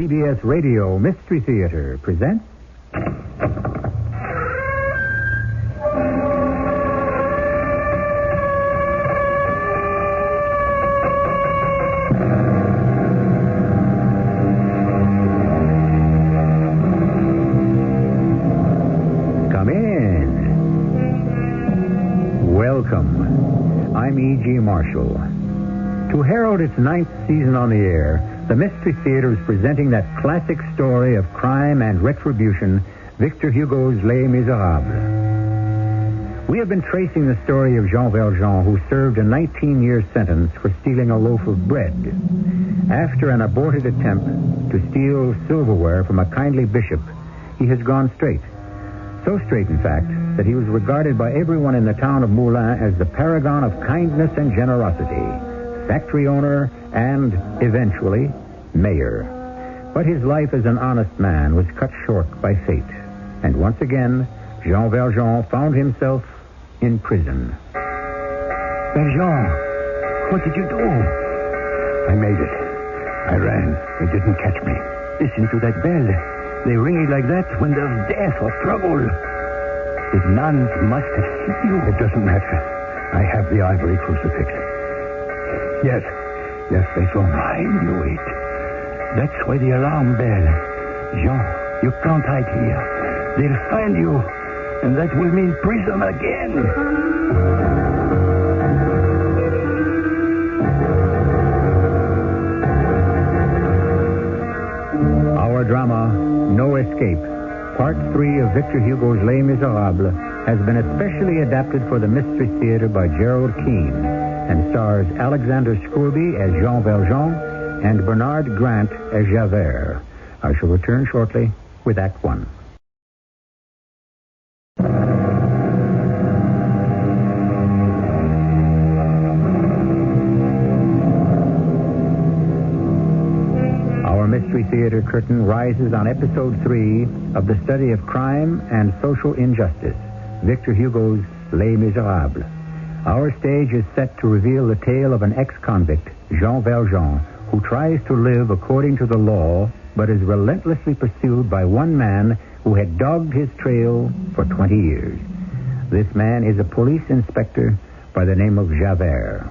CBS Radio Mystery Theater presents... Come in. Welcome. I'm E.G. Marshall. To herald its 9th season on the air, the Mystery Theater is presenting that classic story of crime and retribution, Victor Hugo's Les Miserables. We have been tracing the story of Jean Valjean, who served a 19-year sentence for stealing a loaf of bread. After an aborted attempt to steal silverware from a kindly bishop, he has gone straight. So straight, in fact, that he was regarded by everyone in the town of Moulins as the paragon of kindness and generosity, factory owner, and, eventually, mayor. But his life as an honest man was cut short by fate. And once again, Jean Valjean found himself in prison. Valjean, what did you do? I made it. I ran. They didn't catch me. Listen to that bell. They ring it like that when there's death or trouble. The nuns must have seen you. It doesn't matter. I have the ivory crucifix. Yes, they saw me. I knew it. That's why the alarm bell. Jean, you can't hide here. They'll find you, and that will mean prison again. Our drama, No Escape, Part 3 of Victor Hugo's Les Miserables, has been especially adapted for the Mystery Theater by Gerald Keane and stars Alexander Scourby as Jean Valjean and Bernard Grant as Javert. I shall return shortly with Act 1. Our Mystery Theater curtain rises on Episode 3 of the study of crime and social injustice, Victor Hugo's Les Miserables. Our stage is set to reveal the tale of an ex-convict, Jean Valjean, who tries to live according to the law, but is relentlessly pursued by one man who had dogged his trail for 20 years. This man is a police inspector by the name of Javert.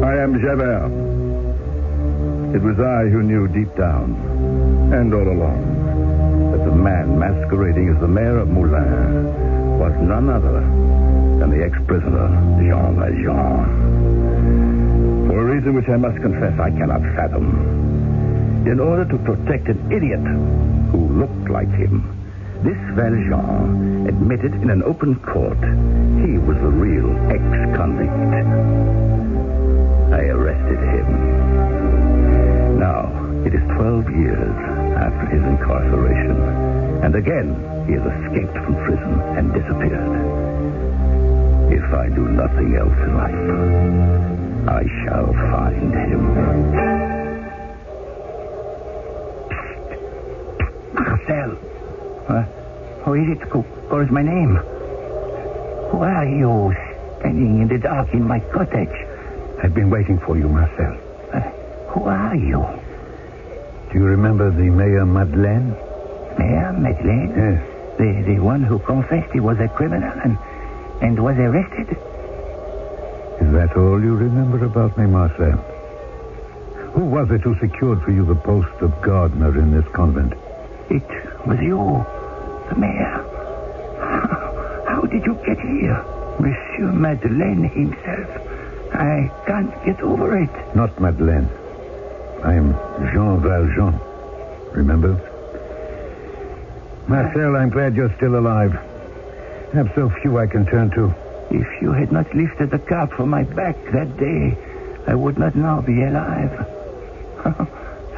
I am Javert. It was I who knew deep down, and all along, that the man masquerading as the mayor of Moulins was none other than the ex-prisoner, Jean Valjean. For a reason which I must confess I cannot fathom. In order to protect an idiot who looked like him, this Valjean admitted in an open court he was the real ex-convict. I arrested him. Now, it is 12 years after his incarceration, and again he has escaped from prison and disappeared. If I do nothing else in life, I shall find him. Marcel. Who is it who calls my name? Who are you standing in the dark in my cottage? I've been waiting for you, Marcel. Who are you? Do you remember the Mayor Madeleine? Mayor Madeleine? Yes. The one who confessed he was a criminal and was arrested? Is that all you remember about me, Marcel? Who was it who secured for you the post of gardener in this convent? It was you, the mayor. How did you get here? Monsieur Madeleine himself. I can't get over it. Not Madeleine. I am Jean Valjean. Remember? Marcel, I'm glad you're still alive. I have so few I can turn to. If you had not lifted the cap from my back that day, I would not now be alive.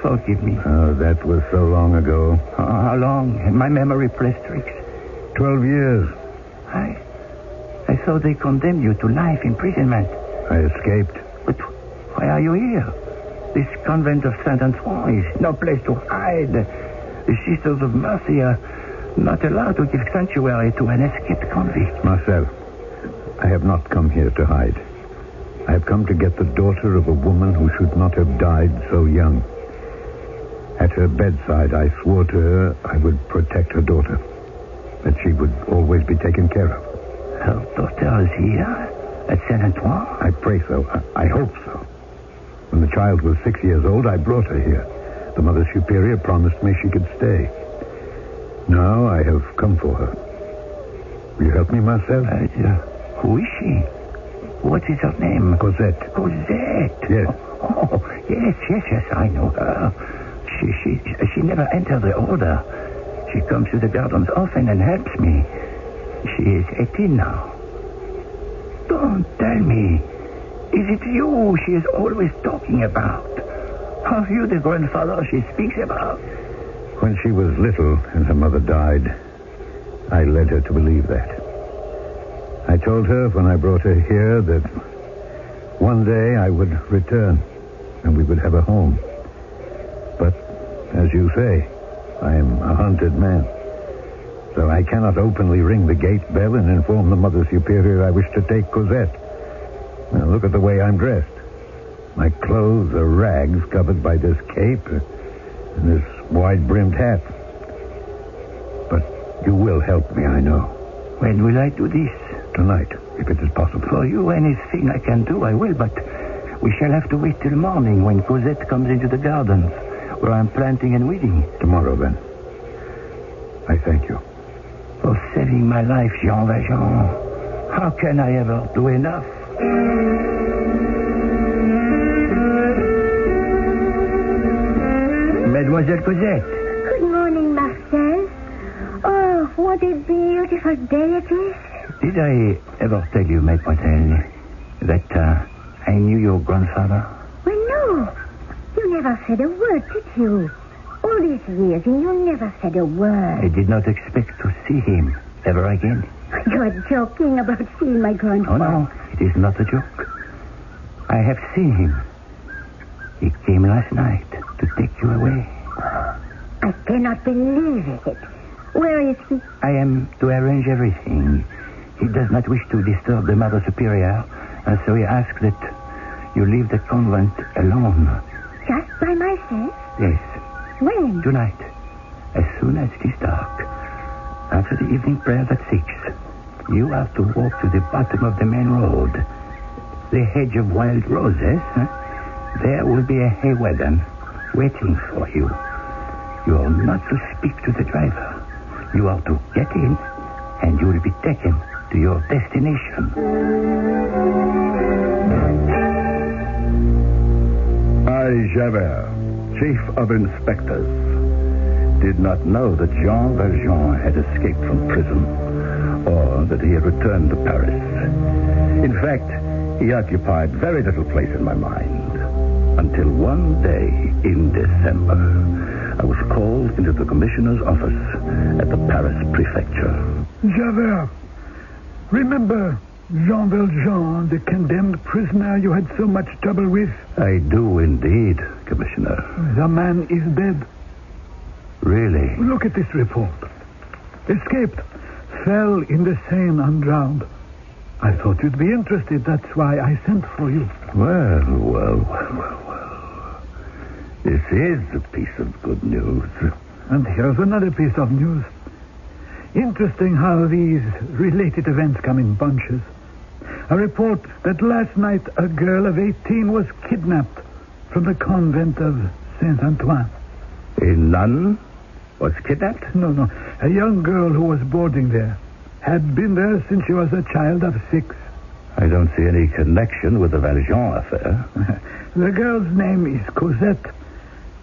Forgive me. Oh, that was so long ago. How long? My memory plays tricks. 12 years. I thought they condemned you to life imprisonment. I escaped. But why are you here? This convent of Saint-Antoine is no place to hide. The Sisters of Mercy are not allowed to give sanctuary to an escaped convict. Marcel, I have not come here to hide. I have I've come to get the daughter of a woman who should not have died so young. At her bedside, I swore to her I would protect her daughter, that she would always be taken care of. Her daughter is here at Saint Antoine? I pray so. I hope so. When the child was 6 years old, I brought her here. The Mother Superior promised me she could stay. Now I have come for her. Will you help me, Marcel? Who is she? What is her name? Cosette. Cosette? Yes. Oh, yes, I know her. She never entered the order. She comes to the gardens often and helps me. She is 18 now. Don't tell me. Is it you she is always talking about? Are you the grandfather she speaks about? When she was little and her mother died, I led her to believe that. I told her when I brought her here that one day I would return and we would have a home. But, as you say, I am a hunted man. So I cannot openly ring the gate bell and inform the Mother Superior I wish to take Cosette. Now, look at the way I'm dressed. My clothes are rags covered by this cape and this wide-brimmed hat. But you will help me, I know. When will I do this? Tonight, if it is possible. For you, anything I can do, I will, but we shall have to wait till morning when Cosette comes into the gardens, where I'm planting and weeding. Tomorrow, then. I thank you. For saving my life, Jean Valjean. How can I ever do enough? Mademoiselle Cosette. Good morning, Marcel. Oh, what a beautiful day it is. Did I ever tell you, mademoiselle, that I knew your grandfather? Well, no. You never said a word, did you? All these years, and you never said a word. I did not expect to see him ever again. You are joking about seeing my grandfather. Oh, no, it is not a joke. I have seen him. He came last night to take you away. I cannot believe it. Where is he? I am to arrange everything. He does not wish to disturb the Mother Superior, and so he asks that you leave the convent alone. Just by myself? Yes. When? Tonight, as soon as it is dark. After the evening prayer at 6, you have to walk to the bottom of the main road. The hedge of wild roses. There will be a hay wagon waiting for you. You are not to speak to the driver. You are to get in, and you will be taken to your destination. I, Javert, Chief of Inspectors, did not know that Jean Valjean had escaped from prison, or that he had returned to Paris. In fact, he occupied very little place in my mind, until one day in December, I was called into the commissioner's office at the Paris prefecture. Javert, remember Jean Valjean, the condemned prisoner you had so much trouble with? I do indeed, Commissioner. The man is dead. Really? Look at this report. Escaped. Fell in the Seine undrowned. I thought you'd be interested. That's why I sent for you. Well. This is a piece of good news. And here's another piece of news. Interesting how these related events come in bunches. A report that last night a girl of 18 was kidnapped from the convent of Saint Antoine. A nun was kidnapped? No. A young girl who was boarding there. Had been there since she was a child of 6. I don't see any connection with the Valjean affair. The girl's name is Cosette.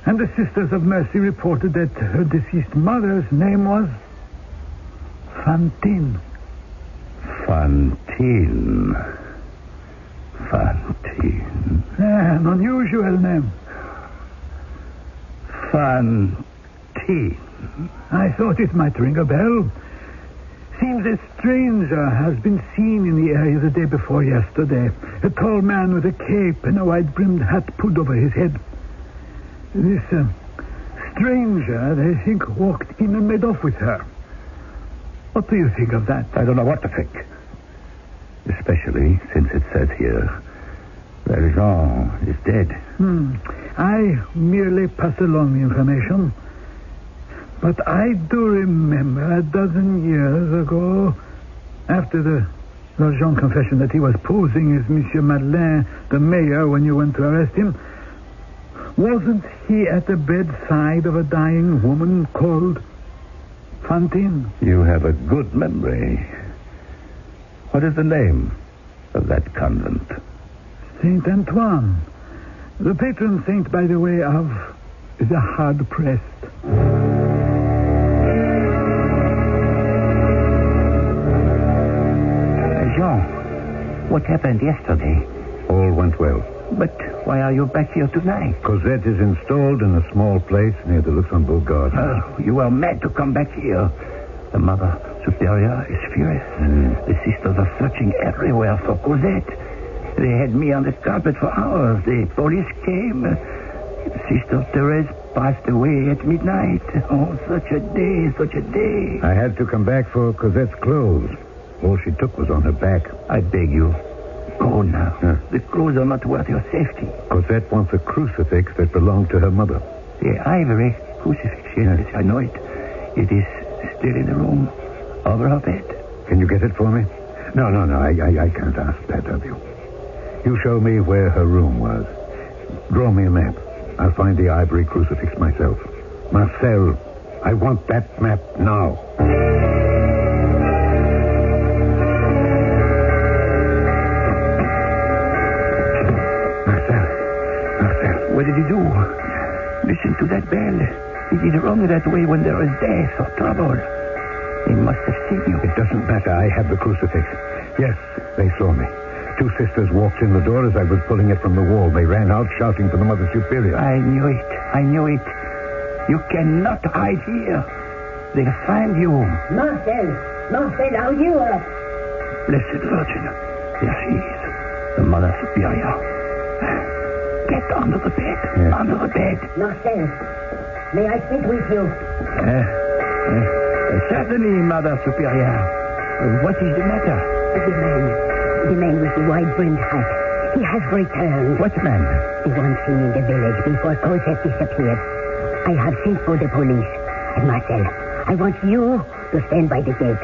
And the Sisters of Mercy reported that her deceased mother's name was Fantine. Fantine. An unusual name. Fantine. I thought it might ring a bell. Seems a stranger has been seen in the area the day before yesterday. A tall man with a cape and a wide-brimmed hat pulled over his head. This stranger, they think, walked in and made off with her. What do you think of that? I don't know what to think. Especially since it says here Jean is dead. I merely pass along the information. But I do remember a dozen years ago, after the Jean confession that he was posing as Monsieur Madeleine, the mayor, when you went to arrest him, wasn't he at the bedside of a dying woman called Fantine? You have a good memory. What is the name of that convent? Saint Antoine. The patron saint, by the way, of the hard-pressed. Jean, what happened yesterday? All went well. But why are you back here tonight? Cosette is installed in a small place near the Luxembourg Garden. Oh, you are mad to come back here. The Mother Superior is furious. The sisters are searching everywhere for Cosette. They had me on the carpet for hours. The police came. Sister Therese passed away at midnight. Oh, such a day, such a day. I had to come back for Cosette's clothes. All she took was on her back. I beg you, go now. The clothes are not worth your safety. Cosette wants a crucifix that belonged to her mother. The ivory crucifix, yes, I know it. It is still in the room, over her bed. Can you get it for me? No, I can't ask that of you. You show me where her room was. Draw me a map. I'll find the ivory crucifix myself. Marcel, I want that map now. What did you do? Listen to that bell. It is rung that way when there is death or trouble. They must have seen you. It doesn't matter. I have the crucifix. Yes, they saw me. Two sisters walked in the door as I was pulling it from the wall. They ran out shouting for the Mother Superior. I knew it. You cannot hide here. They'll find you. Marcel, are you up? Blessed Virgin. There she is. The Mother Superior. Get under the bed. Yes. Under the bed. Marcel, may I speak with you? Certainly, Mother Superior. What is the matter? The man with the wide-brimmed hat. He has returned. What man? The one seen in the village before Cosette disappeared. I have sent for the police. And Marcel, I want you to stand by the gate.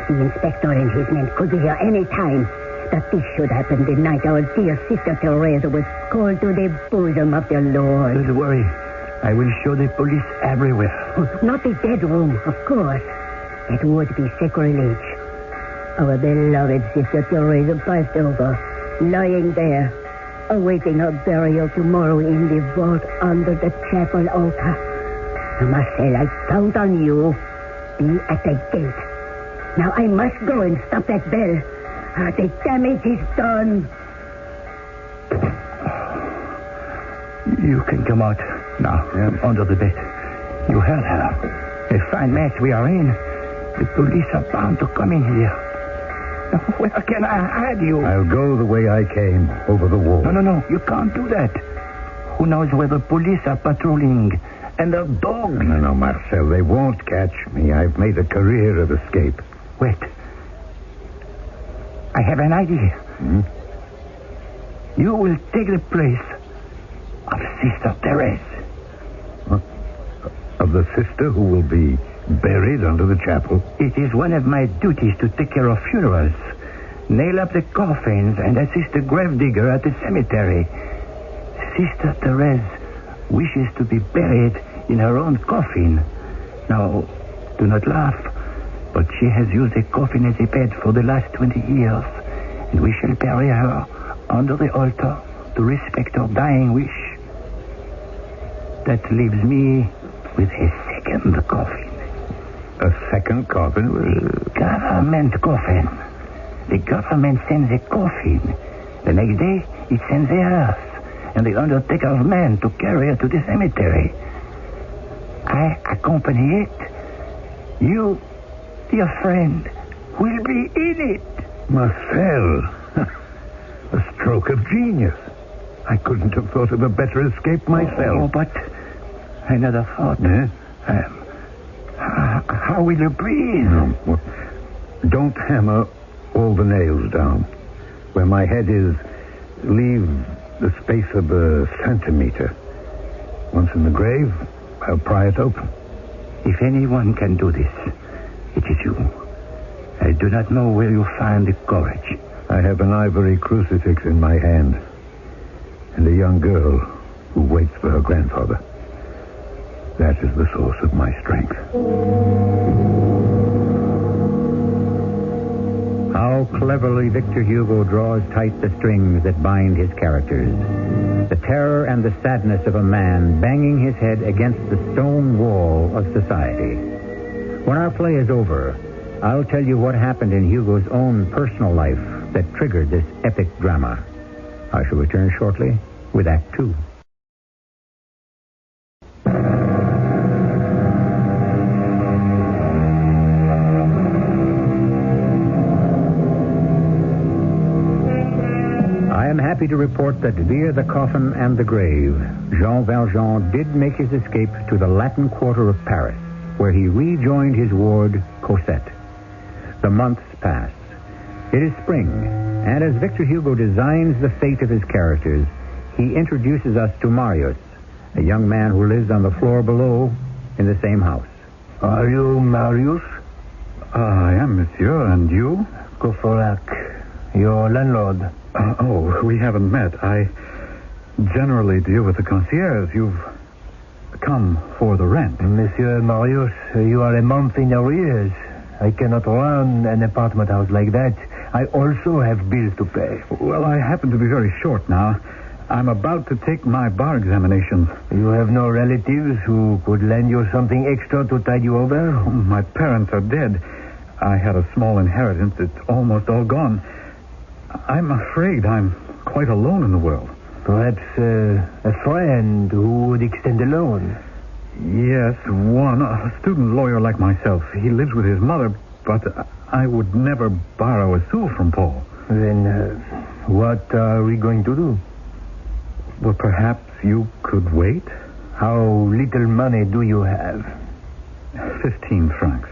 The inspector and his men could be here any time. That this should happen the night our dear sister Therese was called to the bosom of the Lord. Don't worry. I will show the police everywhere. Oh, not the dead room, of course. It would be sacrilege. Our beloved sister Therese passed over, lying there, awaiting her burial tomorrow in the vault under the chapel altar. Marcel, I count on you. Be at the gate. Now I must go and stop that bell. The damage is done. You can come out now, under the bed. You heard her. A fine mess we are in. The police are bound to come in here. Where can I hide you? I'll go the way I came, over the wall. No. You can't do that. Who knows where the police are patrolling? And the dogs. No, Marcel, they won't catch me. I've made a career of escape. Wait. I have an idea. You will take the place of Sister Therese. Of the sister who will be buried under the chapel? It is one of my duties to take care of funerals. Nail up the coffins and assist the gravedigger at the cemetery. Sister Therese wishes to be buried in her own coffin. Now, do not laugh, but she has used a coffin as a bed for the last 20 years, and we shall bury her under the altar to respect her dying wish. That leaves me with a second coffin. A second coffin? Government coffin. The government sends a coffin. The next day, it sends a hearse and the undertaker's men to carry her to the cemetery. I accompany it. You, dear friend, will be in it. Marcel, a stroke of genius. I couldn't have thought of a better escape myself. Oh, but another thought. How will you breathe? No, well, don't hammer all the nails down. Where my head is, leave The space of a centimeter. Once in the grave, I'll pry it open. If anyone can do this, it is you. I do not know where you find the courage. I have an ivory crucifix in my hand. And a young girl who waits for her grandfather. That is the source of my strength. How cleverly Victor Hugo draws tight the strings that bind his characters. The terror and the sadness of a man banging his head against the stone wall of society. When our play is over, I'll tell you what happened in Hugo's own personal life that triggered this epic drama. I shall return shortly with Act 2. I am happy to report that via the coffin and the grave, Jean Valjean did make his escape to the Latin Quarter of Paris, where he rejoined his ward, Cosette. The months pass. It is spring, and as Victor Hugo designs the fate of his characters, he introduces us to Marius, a young man who lives on the floor below in the same house. Are you Marius? I am, monsieur, and you? Courfeyrac, your landlord. We haven't met. I generally deal with the concierge. You've come for the rent. Monsieur Marius, you are a month in arrears. I cannot run an apartment house like that. I also have bills to pay. Well, I happen to be very short now. I'm about to take my bar examinations. You have no relatives who could lend you something extra to tide you over? My parents are dead. I had a small inheritance. It's almost all gone. I'm afraid I'm quite alone in the world. Perhaps a friend who would extend a loan. Yes, one. A student lawyer like myself. He lives with his mother, but I would never borrow a sou from Paul. Then what are we going to do? Well, perhaps you could wait? How little money do you have? 15 francs.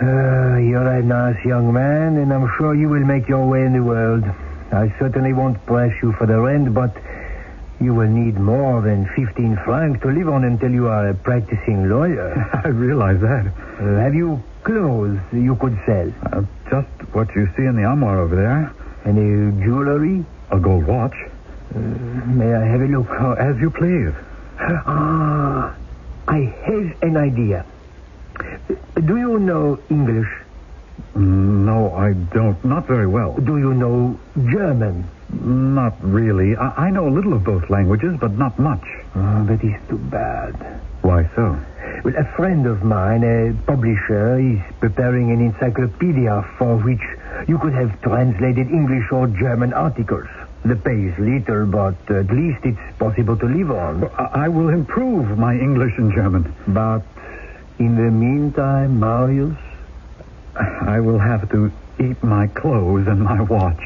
You're a nice young man, and I'm sure you will make your way in the world. I certainly won't press you for the rent, but you will need more than 15 francs to live on until you are a practicing lawyer. I realize that. Have you clothes you could sell? Just what you see in the armoire over there. Any jewelry? A gold watch. May I have a look? As you please. I have an idea. Do you know English? No, I don't. Not very well. Do you know German? Not really. I know a little of both languages, but not much. Oh, that is too bad. Why so? Well, a friend of mine, a publisher, is preparing an encyclopedia for which you could have translated English or German articles. The pay is little, but at least it's possible to live on. Well, I will improve my English and German. But in the meantime, Marius, I will have to eat my clothes and my watch.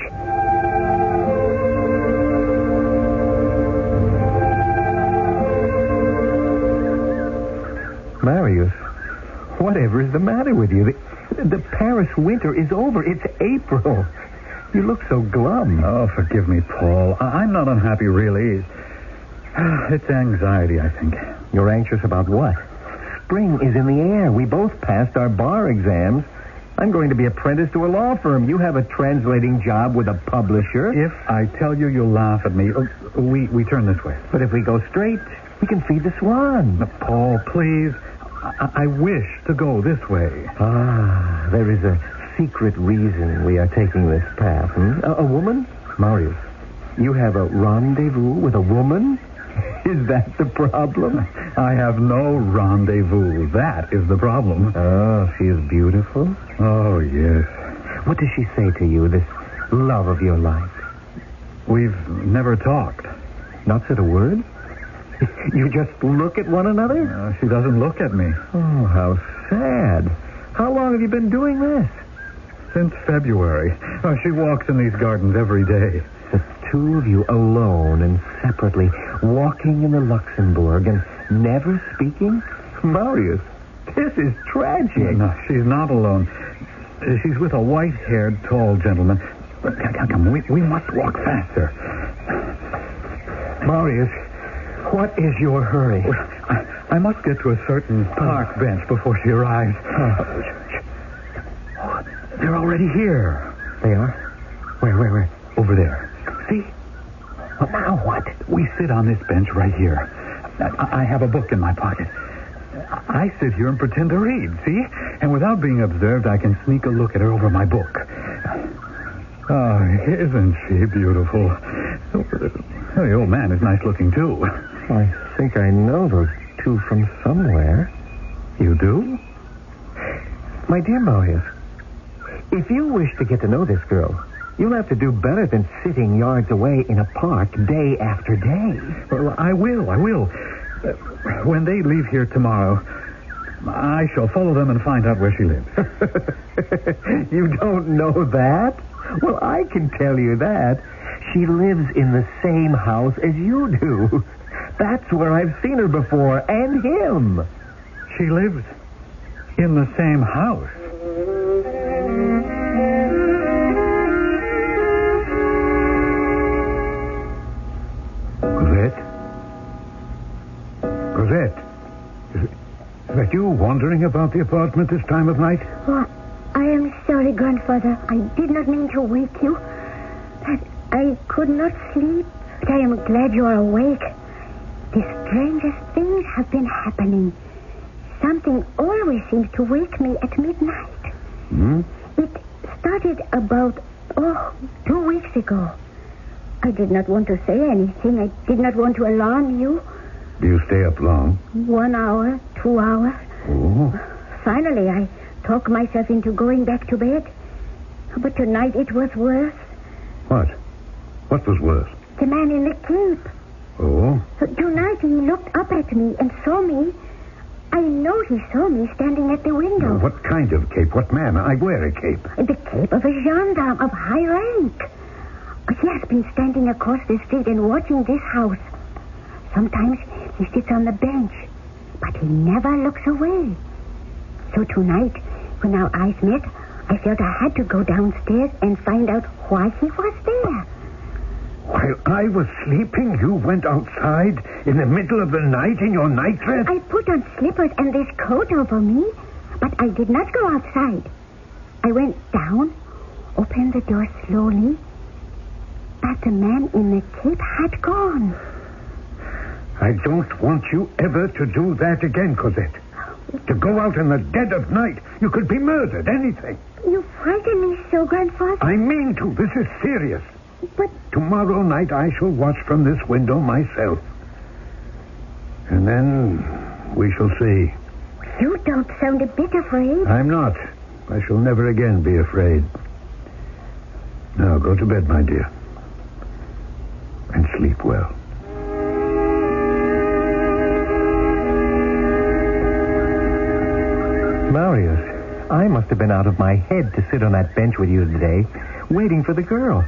Marius, whatever is the matter with you? The Paris winter is over. It's April. You look so glum. Oh, forgive me, Paul. I'm not unhappy, really. It's anxiety, I think. You're anxious about what? Spring is in the air. We both passed our bar exams. I'm going to be apprenticed to a law firm. You have a translating job with a publisher. If I tell you, you'll laugh at me. We turn this way. But if we go straight, we can feed the swan. Paul, please. I wish to go this way. There is a secret reason we are taking this path. A woman? Marius, you have a rendezvous with a woman? Is that the problem? I have no rendezvous. That is the problem. Oh, she is beautiful? Oh, yes. What does she say to you, this love of your life? We've never talked. Not said a word? You just look at one another? She doesn't look at me. Oh, how sad. How long have you been doing this? Since February. She walks in these gardens every day. The two of you alone and separately, walking in the Luxembourg and never speaking? Marius, this is tragic. No, she's not alone. She's with a white-haired, tall gentleman. Come, we must walk faster. Marius, what is your hurry? I must get to a certain park bench before she arrives. They're already here. They are? Where? Over there. See? Well, now what? We sit on this bench right here. I have a book in my pocket. I sit here and pretend to read, see? And without being observed, I can sneak a look at her over my book. Oh, isn't she beautiful? The old man is nice looking, too. I think I know those two from somewhere. You do? My dear Marius, if you wish to get to know this girl, you'll have to do better than sitting yards away in a park day after day. Well, I will. When they leave here tomorrow, I shall follow them and find out where she lives. You don't know that? Well, I can tell you that. She lives in the same house as you do. That's where I've seen her before, and him. She lives in the same house? Cosette, is that you wandering about the apartment this time of night? Oh, I am sorry, Grandfather. I did not mean to wake you. But I could not sleep. But I am glad you are awake. The strangest things have been happening. Something always seems to wake me at midnight. It started about, 2 weeks ago. I did not want to say anything. I did not want to alarm you. Do you stay up long? 1 hour, 2 hours. Oh. Finally, I talked myself into going back to bed. But tonight it was worse. What? What was worse? The man in the cape. Oh? Tonight he looked up at me and saw me. I know he saw me standing at the window. Now, what kind of cape? What man? I wear a cape. The cape of a gendarme of high rank. He has been standing across the street and watching this house. Sometimes he sits on the bench, but he never looks away. So tonight, when our eyes met, I felt I had to go downstairs and find out why he was there. While I was sleeping, you went outside in the middle of the night in your nightdress? I put on slippers and this coat over me, but I did not go outside. I went down, opened the door slowly, but the man in the cape had gone. I don't want you ever to do that again, Cosette. To go out in the dead of night. You could be murdered, anything. You frighten me so, Grandfather. I mean to. This is serious. But tomorrow night I shall watch from this window myself. And then we shall see. You don't sound a bit afraid. I'm not. I shall never again be afraid. Now, go to bed, my dear. And sleep well. Marius, I must have been out of my head to sit on that bench with you today, waiting for the girl.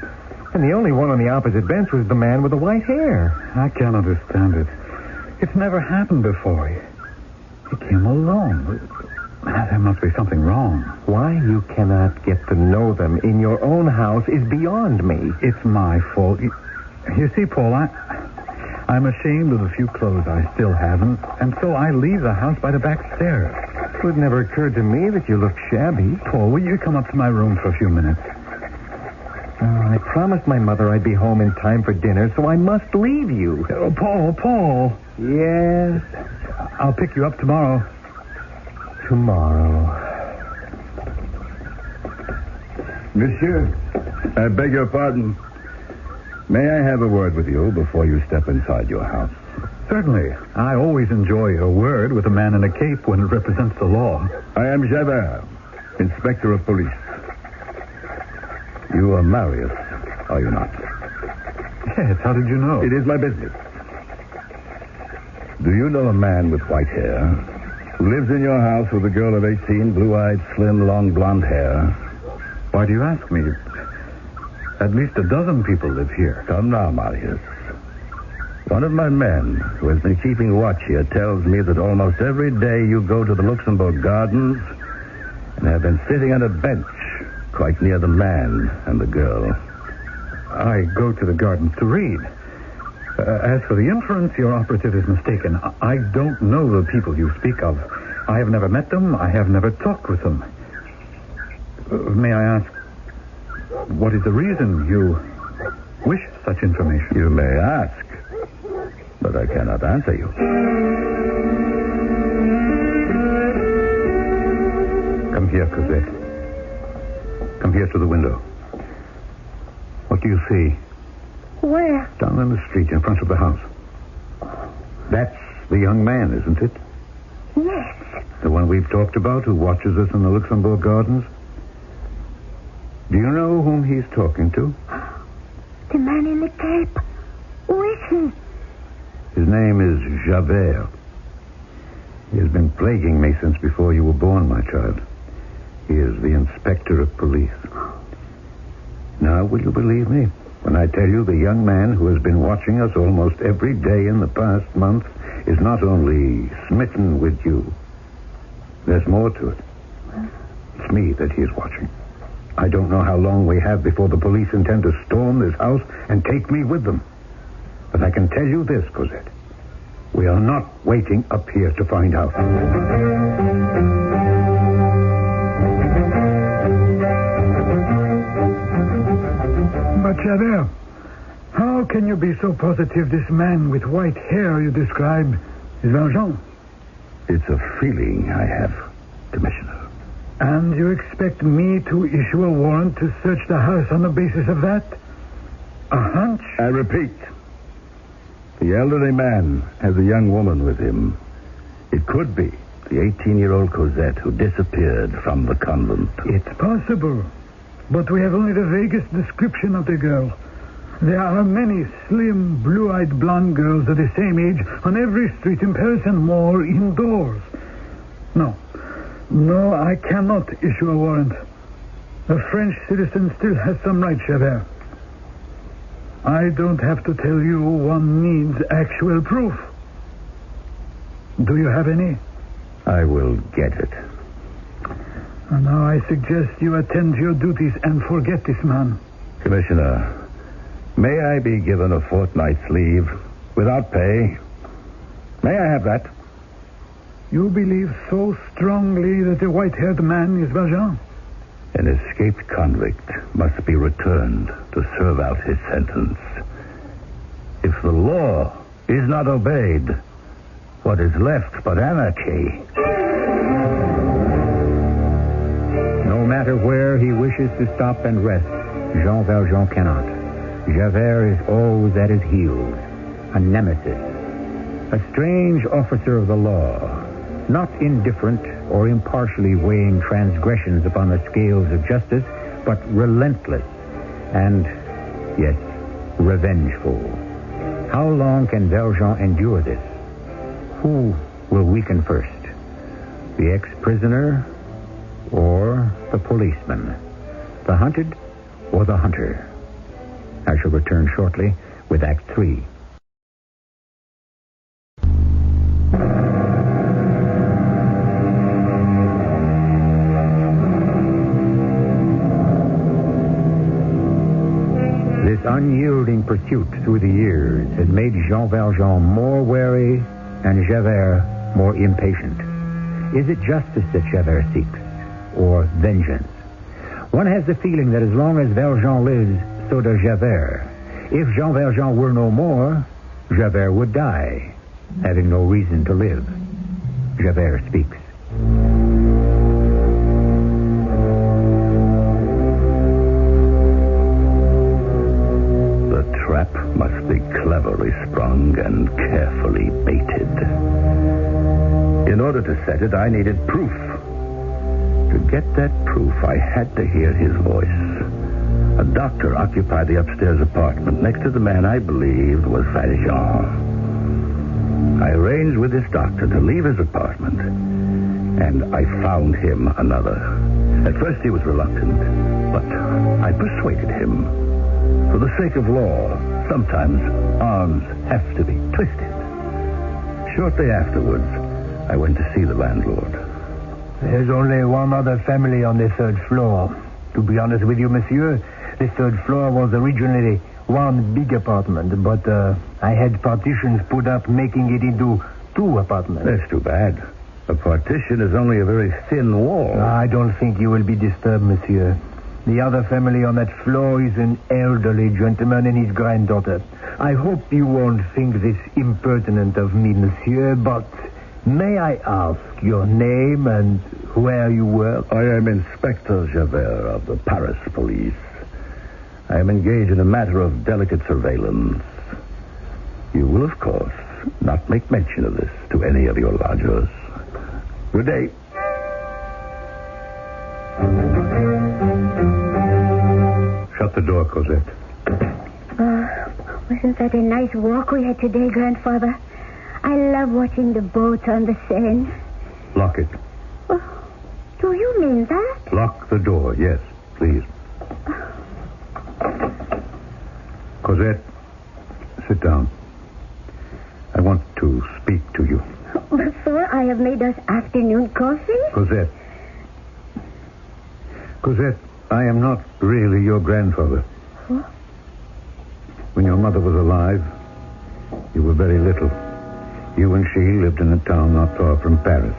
And the only one on the opposite bench was the man with the white hair. I can't understand it. It's never happened before. He came alone. There must be something wrong. Why you cannot get to know them in your own house is beyond me. It's my fault. You see, Paul, I'm ashamed of the few clothes I still haven't, and so I leave the house by the back stairs. It would never occurred to me that you look shabby. Paul, will you come up to my room for a few minutes? I promised my mother I'd be home in time for dinner, so I must leave you. Oh, Paul. Yes? I'll pick you up tomorrow. Tomorrow. Monsieur, I beg your pardon. May I have a word with you before you step inside your house? Certainly. I always enjoy a word with a man in a cape when it represents the law. I am Javert, Inspector of Police. You are Marius, are you not? Yes, how did you know? It is my business. Do you know a man with white hair who lives in your house with a girl of 18, blue-eyed, slim, long blonde hair? Why do you ask me? At least a dozen people live here. Come now, Marius. One of my men who has been keeping watch here tells me that almost every day you go to the Luxembourg Gardens and have been sitting on a bench quite near the man and the girl. I go to the gardens to read. As for the inference, your operative is mistaken. I don't know the people you speak of. I have never met them. I have never talked with them. May I ask, what is the reason you wish such information? You may ask, but I cannot answer you. Come here, Cosette. Come here to the window. What do you see? Where? Down in the street in front of the house. That's the young man, isn't it? Yes. The one we've talked about who watches us in the Luxembourg Gardens? Do you know whom he's talking to? The man in the cape. Who is he? His name is Javert. He has been plaguing me since before you were born, my child. He is the inspector of police. Now, will you believe me when I tell you the young man who has been watching us almost every day in the past month is not only smitten with you, there's more to it. It's me that he is watching. I don't know how long we have before the police intend to storm this house and take me with them. But I can tell you this, Cosette. We are not waiting up here to find out. But, Javert, how can you be so positive this man with white hair you describe is Valjean? It's a feeling I have, Commissioner. And you expect me to issue a warrant to search the house on the basis of that? A hunch? I repeat, the elderly man has a young woman with him. It could be the 18-year-old Cosette who disappeared from the convent. It's possible, but we have only the vaguest description of the girl. There are many slim, blue-eyed blonde girls of the same age on every street in Paris and more indoors. No, I cannot issue a warrant. A French citizen still has some right, Javert. I don't have to tell you one needs actual proof. Do you have any? I will get it. And now I suggest you attend to your duties and forget this man. Commissioner, may I be given a fortnight's leave without pay? May I have that? You believe so strongly that the white-haired man is Valjean? An escaped convict must be returned to serve out his sentence. If the law is not obeyed, what is left but anarchy? No matter where he wishes to stop and rest, Jean Valjean cannot. Javert is always at his heels, a nemesis, a strange officer of the law, not indifferent or impartially weighing transgressions upon the scales of justice, but relentless and, yes, revengeful. How long can Valjean endure this? Who will weaken first? The ex-prisoner or the policeman? The hunted or the hunter? I shall return shortly with Act 3. This unyielding pursuit through the years has made Jean Valjean more wary and Javert more impatient. Is it justice that Javert seeks, or vengeance? One has the feeling that as long as Valjean lives, so does Javert. If Jean Valjean were no more, Javert would die, having no reason to live. Javert speaks. Trap must be cleverly sprung and carefully baited. In order to set it, I needed proof. To get that proof, I had to hear his voice. A doctor occupied the upstairs apartment next to the man I believed was Valjean. I arranged with this doctor to leave his apartment, and I found him another. At first he was reluctant, but I persuaded him. For the sake of law, sometimes arms have to be twisted. Shortly afterwards, I went to see the landlord. There's only one other family on the third floor. To be honest with you, monsieur, the third floor was originally one big apartment, but I had partitions put up, making it into 2 apartments. That's too bad. A partition is only a very thin wall. I don't think you will be disturbed, monsieur. The other family on that floor is an elderly gentleman and his granddaughter. I hope you won't think this impertinent of me, monsieur, but may I ask your name and where you work? I am Inspector Javert of the Paris police. I am engaged in a matter of delicate surveillance. You will, of course, not make mention of this to any of your lodgers. Good day. Shut the door, Cosette. Wasn't that a nice walk we had today, Grandfather? I love watching the boats on the Seine. Lock it. Oh, do you mean that? Lock the door, yes, please. Cosette, sit down. I want to speak to you. Before I have made us afternoon coffee? Cosette. Cosette, I am not really your grandfather. What? When your mother was alive, you were very little. You and she lived in a town not far from Paris,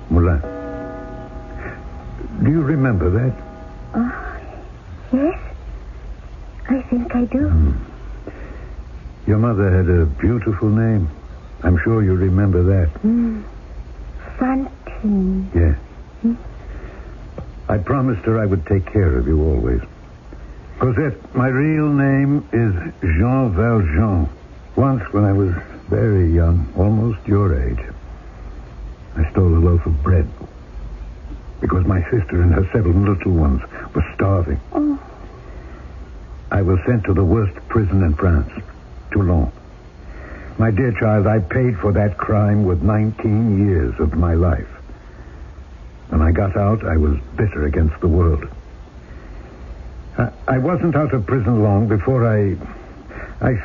Moulin. Do you remember that? Yes. I think I do. Your mother had a beautiful name. I'm sure you remember that. Fantine. Yes. I promised her I would take care of you always. Cosette, my real name is Jean Valjean. Once when I was very young, almost your age, I stole a loaf of bread because my sister and her 7 little ones were starving. Oh. I was sent to the worst prison in France, Toulon. My dear child, I paid for that crime with 19 years of my life. When I got out, I was bitter against the world. I wasn't out of prison long before I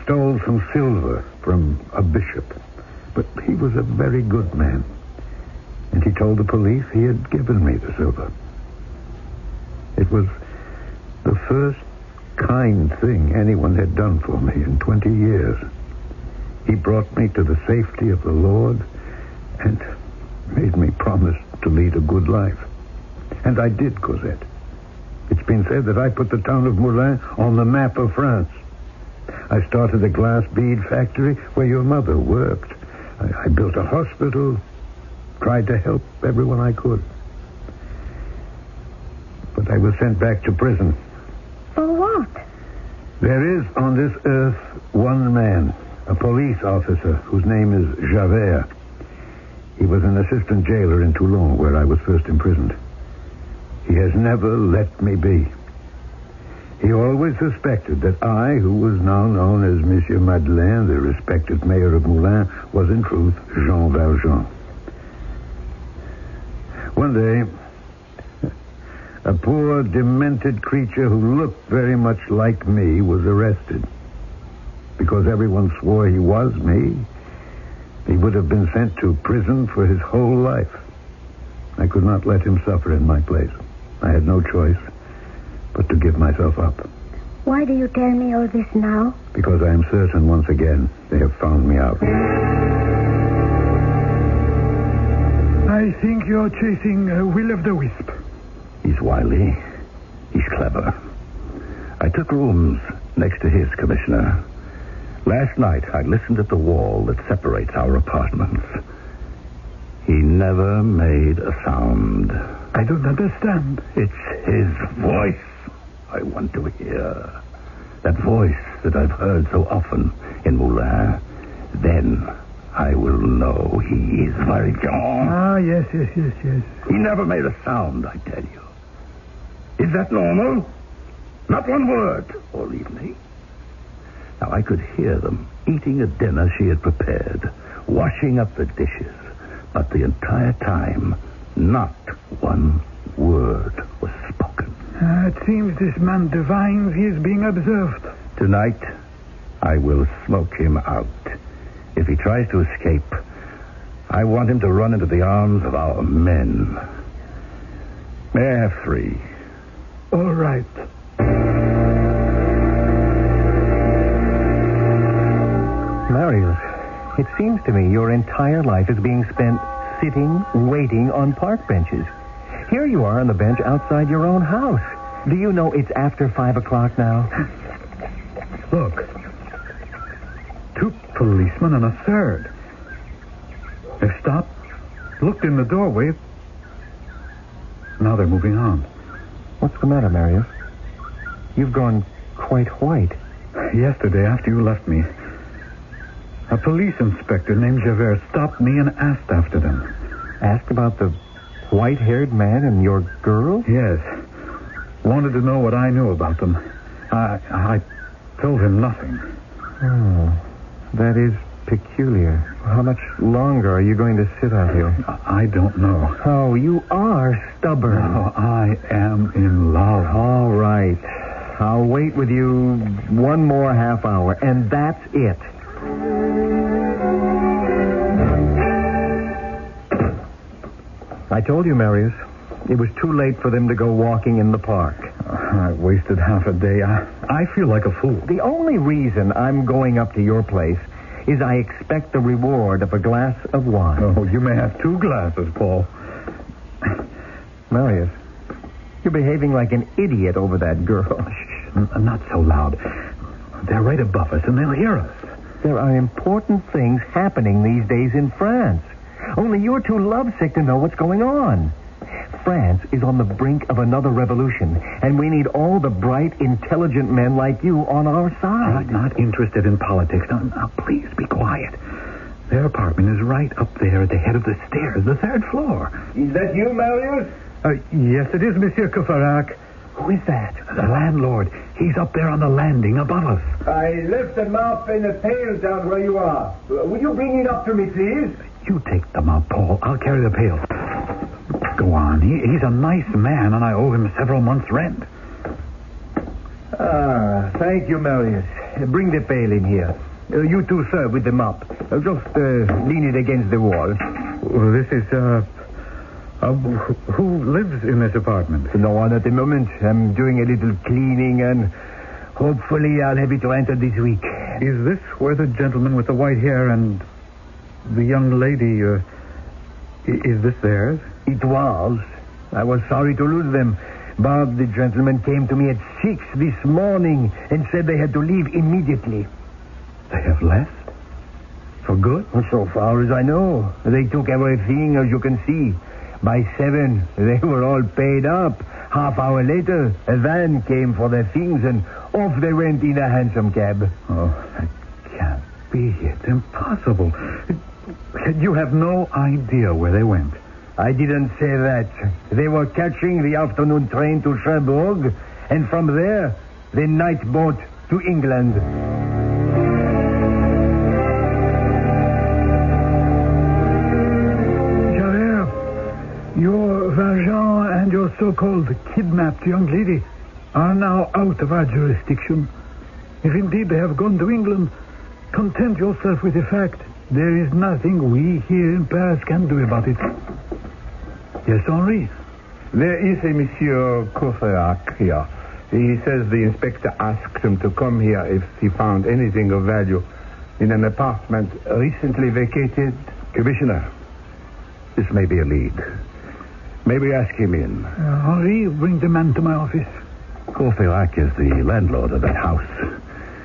stole some silver from a bishop. But he was a very good man. And he told the police he had given me the silver. It was the first kind thing anyone had done for me in 20 years. He brought me to the safety of the Lord and made me promise to lead a good life. And I did, Cosette. It's been said that I put the town of Moulin on the map of France. I started a glass bead factory where your mother worked. I built a hospital, tried to help everyone I could. But I was sent back to prison. For what? There is on this earth one man, a police officer whose name is Javert. He was an assistant jailer in Toulon, where I was first imprisoned. He has never let me be. He always suspected that I, who was now known as Monsieur Madeleine, the respected mayor of Moulin, was in truth Jean Valjean. One day, a poor, demented creature who looked very much like me was arrested. Because everyone swore he was me, he would have been sent to prison for his whole life. I could not let him suffer in my place. I had no choice but to give myself up. Why do you tell me all this now? Because I am certain once again they have found me out. I think you're chasing Will-o'-the-Wisp. He's wily. He's clever. I took rooms next to his, Commissioner. Last night, I listened at the wall that separates our apartments. He never made a sound. I don't understand. It's his voice I want to hear. That voice that I've heard so often in Moulin. Then I will know he is Valjean. Ah, yes. He never made a sound, I tell you. Is that normal? Not one word all evening. Now, I could hear them eating a dinner she had prepared, washing up the dishes. But the entire time, not one word was spoken. It seems this man divines he is being observed. Tonight, I will smoke him out. If he tries to escape, I want him to run into the arms of our men. May I have 3? All right. Marius, it seems to me your entire life is being spent sitting, waiting on park benches. Here you are on the bench outside your own house. Do you know it's after 5 o'clock now? Look. 2 policemen and a third. They've stopped, looked in the doorway. Now they're moving on. What's the matter, Marius? You've gone quite white. Yesterday, after you left me, a police inspector named Javert stopped me and asked after them. Asked about the white-haired man and your girl? Yes. Wanted to know what I knew about them. I told him nothing. Oh, that is peculiar. How much longer are you going to sit out here? I don't know. Oh, you are stubborn. No, I am in love. All right. I'll wait with you one more half hour, and that's it. I told you, Marius, it was too late for them to go walking in the park. I wasted half a day. I feel like a fool. The only reason I'm going up to your place is I expect the reward of a glass of wine. Oh, you may have 2 glasses, Paul. Marius, you're behaving like an idiot over that girl. Shh, not so loud. They're right above us, and they'll hear us. There are important things happening these days in France. Only you're too lovesick to know what's going on. France is on the brink of another revolution, and we need all the bright, intelligent men like you on our side. I'm not interested in politics. Now, please be quiet. Their apartment is right up there at the head of the stairs, the 3rd floor. Is that you, Marius? Yes, it is, Monsieur Courfeyrac. Who is that? The landlord. He's up there on the landing above us. I left the mop and a pail down where you are. Will you bring it up to me, please? You take them up, Paul. I'll carry the pail. Go on. He's a nice man, and I owe him several months' rent. Thank you, Marius. Bring the pail in here. You two, sir, with the mop. Just lean it against the wall. Well, this is, who lives in this apartment? No one at the moment. I'm doing a little cleaning, and hopefully I'll have it rented this week. Is this where the gentleman with the white hair and the young lady, is this theirs? It was. I was sorry to lose them. But the gentleman came to me at 6 this morning and said they had to leave immediately. They have left? For good? So far as I know. They took everything, as you can see. By 7, they were all paid up. Half hour later, a van came for their things, and off they went in a hansom cab. Oh, that can't be it. Impossible. You have no idea where they went. I didn't say that. They were catching the afternoon train to Cherbourg, and from there, the night boat to England. Javert, your Valjean and your so-called kidnapped young lady are now out of our jurisdiction. If indeed they have gone to England, content yourself with the fact there is nothing we here in Paris can do about it. Yes, Henri? There is a Monsieur Courfeyrac here. He says the inspector asked him to come here if he found anything of value in an apartment recently vacated. Commissioner, this may be a lead. May we ask him in? Henri, bring the man to my office. Courfeyrac is the landlord of that house.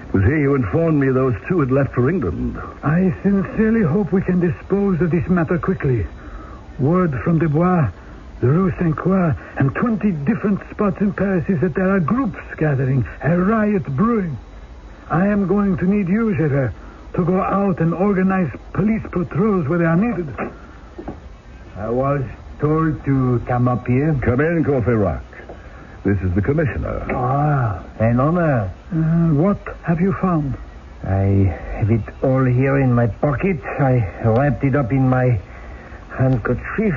It was he who informed me those 2 had left for England. I sincerely hope we can dispose of this matter quickly. Word from Desbois, the Rue Saint-Croix, and 20 different spots in Paris is that there are groups gathering, a riot brewing. I am going to need you, Javert, to go out and organize police patrols where they are needed. I was told to come up here. Come in, Courfeyrac. This is the commissioner. Ah, an honor. What have you found? I have it all here in my pocket. I wrapped it up in my handkerchief.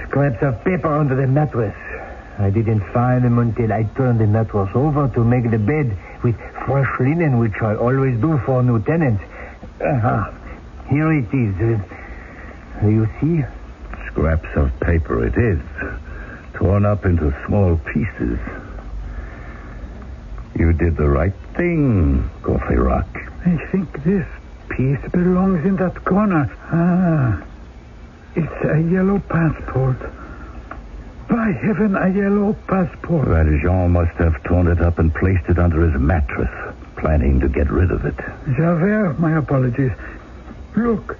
Scraps of paper under the mattress. I didn't find them until I turned the mattress over to make the bed with fresh linen, which I always do for new tenants. Here it is. You see? Scraps of paper it is. Torn up into small pieces. You did the right thing, Courfeyrac. I think this piece belongs in that corner. Ah, it's a yellow passport. By heaven, a yellow passport. Valjean must have torn it up and placed it under his mattress, planning to get rid of it. Javert, my apologies. Look,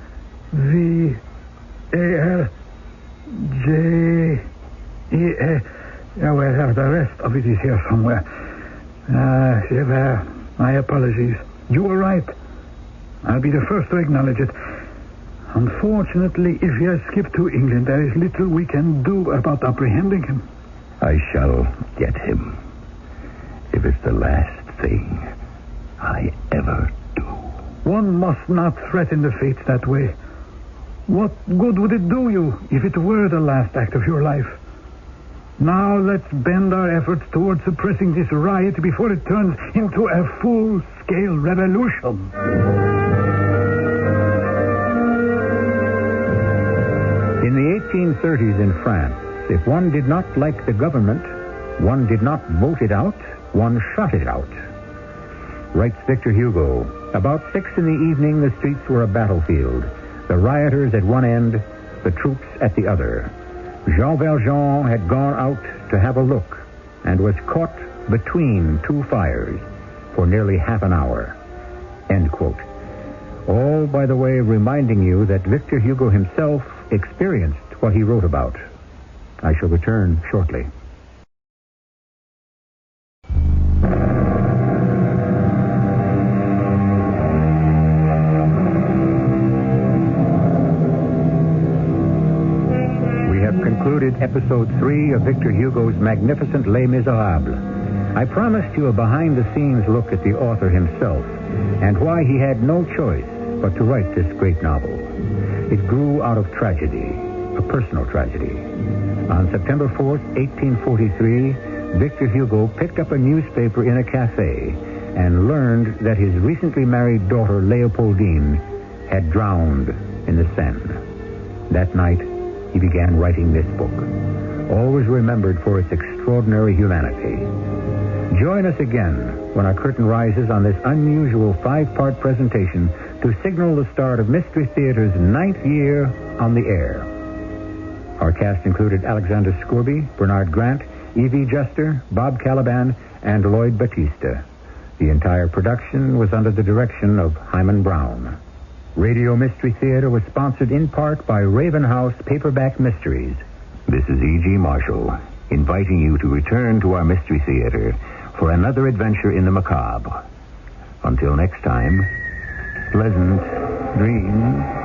V-A-L-J-E-A. Well, the rest of it is here somewhere. Javert, my apologies. You were right. I'll be the first to acknowledge it. Unfortunately, if he has skipped to England, there is little we can do about apprehending him. I shall get him. If it's the last thing I ever do. One must not threaten the fates that way. What good would it do you if it were the last act of your life? Now let's bend our efforts towards suppressing this riot before it turns into a full-scale revolution. In the 1830s in France, if one did not like the government, one did not vote it out, one shot it out. Writes Victor Hugo, about 6 in the evening, the streets were a battlefield. The rioters at one end, the troops at the other. Jean Valjean had gone out to have a look and was caught between two fires for nearly half an hour. End quote. All, by the way, reminding you that Victor Hugo himself experienced what he wrote about. I shall return shortly. Concluded episode 3 of Victor Hugo's magnificent Les Miserables. I promised you a behind-the-scenes look at the author himself and why he had no choice but to write this great novel. It grew out of tragedy, a personal tragedy. On September 4th, 1843, Victor Hugo picked up a newspaper in a cafe and learned that his recently married daughter, Leopoldine, had drowned in the Seine. That night, he began writing this book, always remembered for its extraordinary humanity. Join us again when our curtain rises on this unusual 5-part presentation to signal the start of Mystery Theater's 9th year on the air. Our cast included Alexander Scourby, Bernard Grant, E.V. Juster, Bob Caliban, and Lloyd Batista. The entire production was under the direction of Himan Brown. Radio Mystery Theater was sponsored in part by Raven House Paperback Mysteries. This is E.G. Marshall, inviting you to return to our Mystery Theater for another adventure in the macabre. Until next time, pleasant dreams.